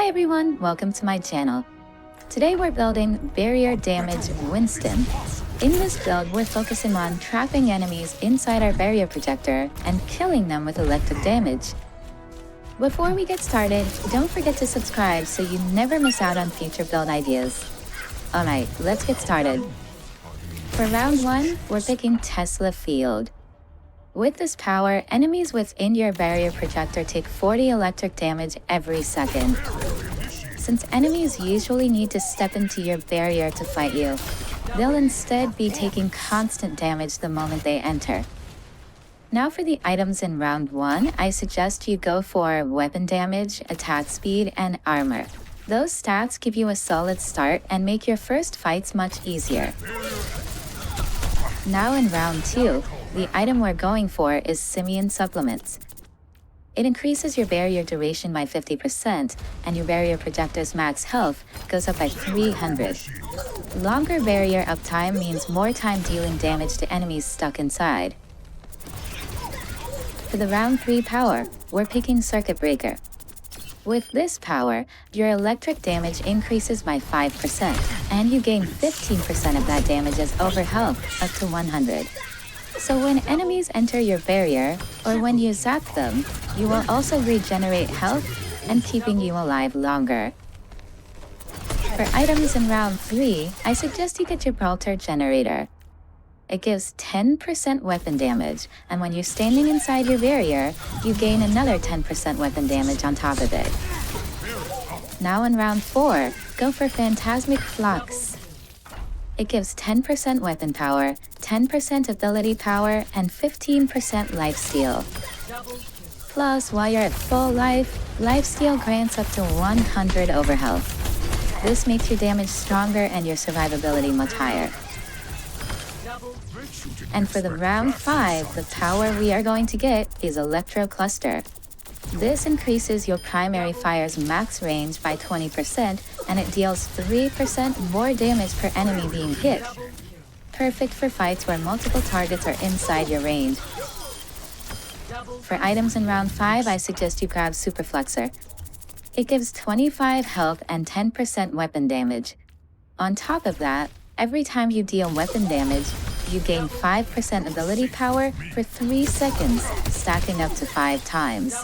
Hi everyone, welcome to my channel. Today we're building Barrier Damage Winston. In this build, we're focusing on trapping enemies inside our barrier projector and killing them with electric damage. Before we get started, don't forget to subscribe so you never miss out on future build ideas. Alright, let's get started. For round 1, we're picking Tesla Field. With this power, enemies within your barrier projector take 40 electric damage every second. Since enemies usually need to step into your barrier to fight you, they'll instead be taking constant damage the moment they enter. Now for the items in round 1, I suggest you go for weapon damage, attack speed, and armor. Those stats give you a solid start and make your first fights much easier. Now in round 2, the item we're going for is Simian Supplements. It increases your barrier duration by 50%, and your barrier projector's max health goes up by 300. Longer barrier uptime means more time dealing damage to enemies stuck inside. For the round 3 power, we're picking Circuit Breaker. With this power, your electric damage increases by 5%, and you gain 15% of that damage as over health up to 100. So when enemies enter your barrier, or when you zap them, you will also regenerate health and keeping you alive longer. For items in round 3, I suggest you get Gibraltar Generator. It gives 10% weapon damage, and when you're standing inside your barrier, you gain another 10% weapon damage on top of it. Now in round 4, go for Phantasmic Flux. It gives 10% weapon power, 10% ability power, and 15% lifesteal. Plus, while you're at full life, lifesteal grants up to 100 over health. This makes your damage stronger and your survivability much higher. And for the round 5, the power we are going to get is Electro Cluster. This increases your primary fire's max range by 20%, and it deals 3% more damage per enemy being hit. Perfect for fights where multiple targets are inside your range. For items in round 5, I suggest you grab Super Flexor. It gives 25 health and 10% weapon damage. On top of that, every time you deal weapon damage, you gain 5% ability power for 3 seconds, stacking up to 5 times.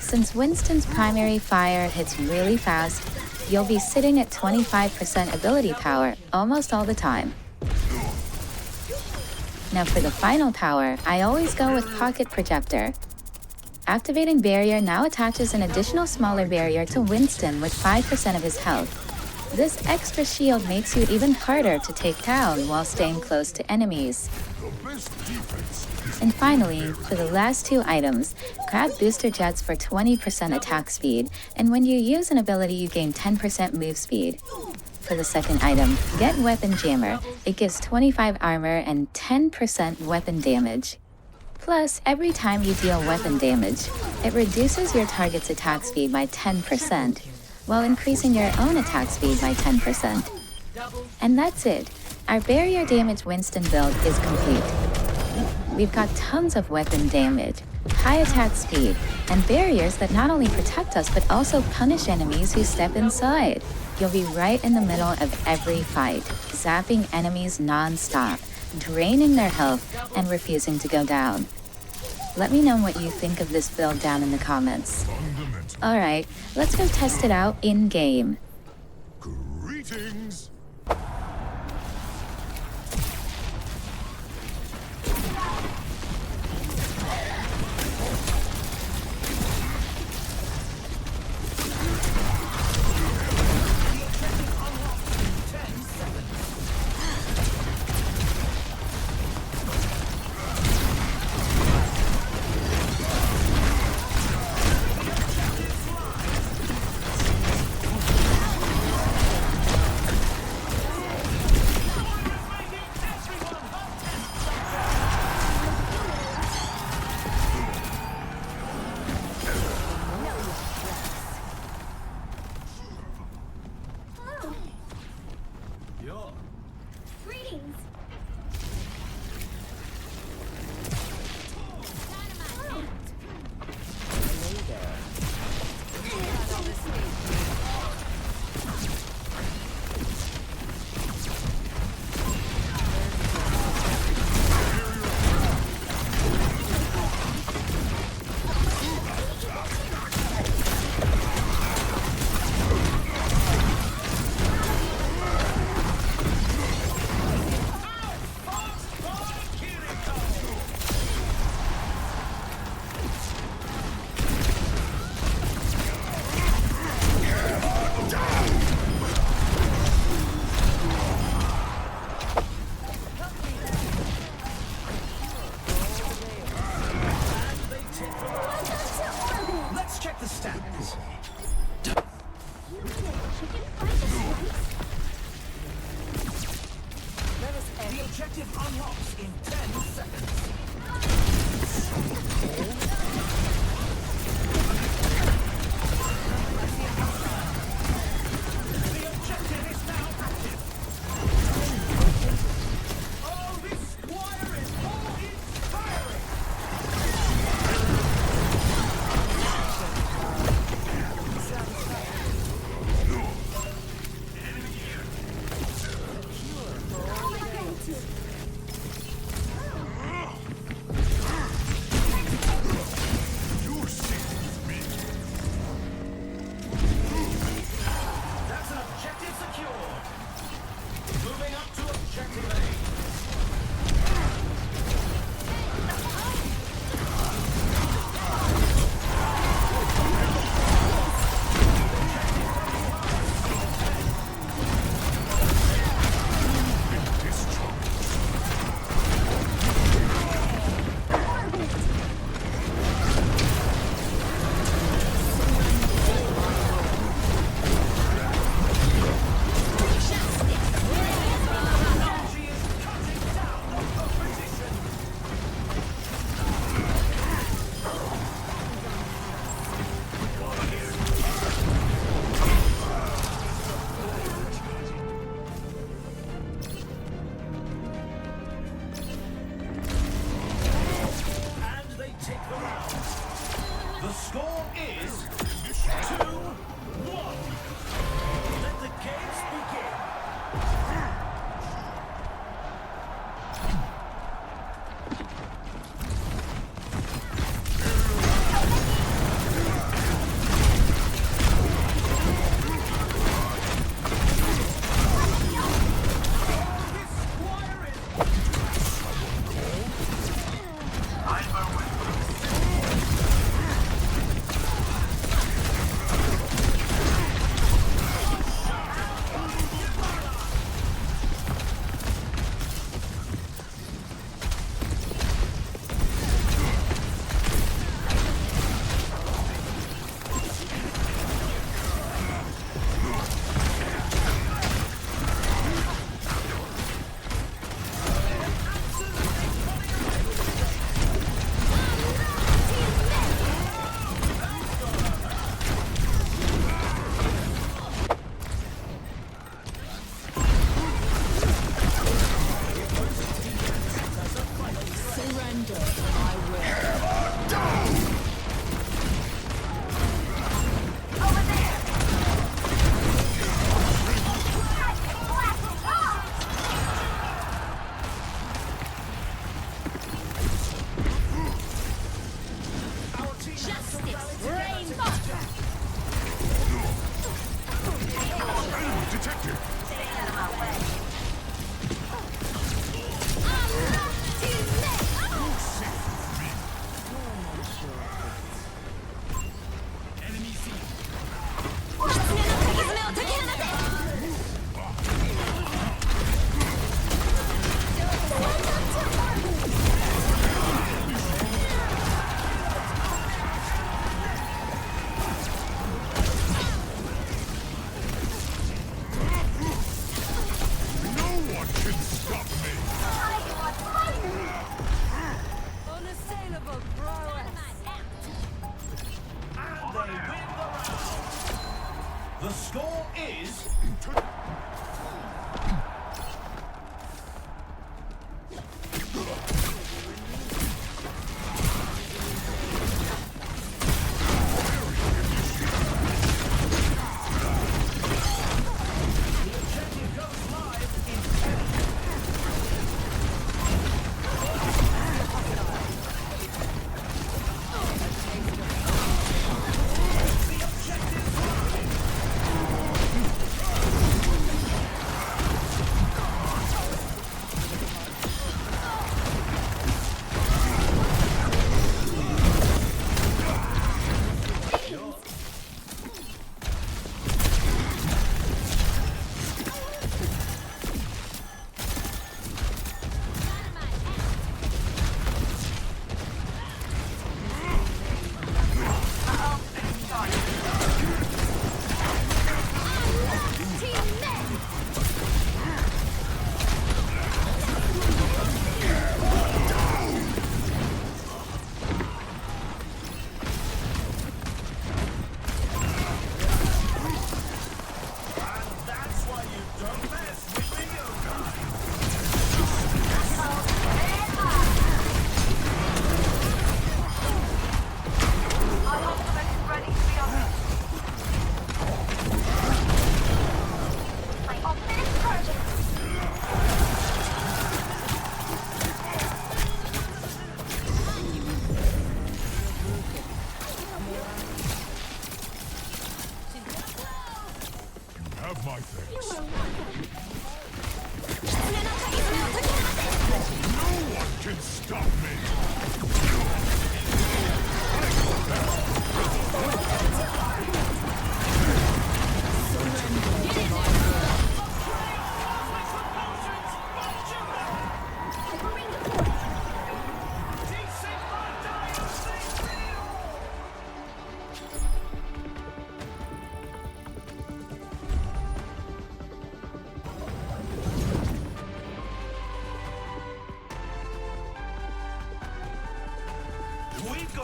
Since Winston's primary fire hits really fast, you'll be sitting at 25% ability power almost all the time. Now for the final power, I always go with Pocket Projector. Activating Barrier now attaches an additional smaller barrier to Winston with 5% of his health. This extra shield makes you even harder to take down while staying close to enemies. And finally, for the last 2 items, grab Booster Jets for 20% attack speed, and when you use an ability you gain 10% move speed. For the second item, get Weapon Jammer. It gives 25 armor and 10% weapon damage. Plus, every time you deal weapon damage, it reduces your target's attack speed by 10%. While increasing your own attack speed by 10%. And that's it. Our barrier damage Winston build is complete. We've got tons of weapon damage, high attack speed, and barriers that not only protect us but also punish enemies who step inside. You'll be right in the middle of every fight, zapping enemies non-stop, draining their health, and refusing to go down. Let me know what you think of this build down in the comments. Alright, let's go test it out in-game. Greetings! Greetings! Objective unlocks in 10 seconds. The objective is now active. Oh, this squire is awe-inspiring!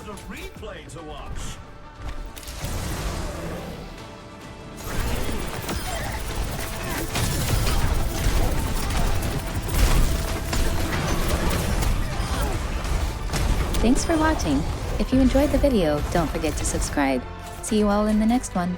got a replay to watch. Thanks for watching. If you enjoyed the video, don't forget to subscribe. See you all in the next one.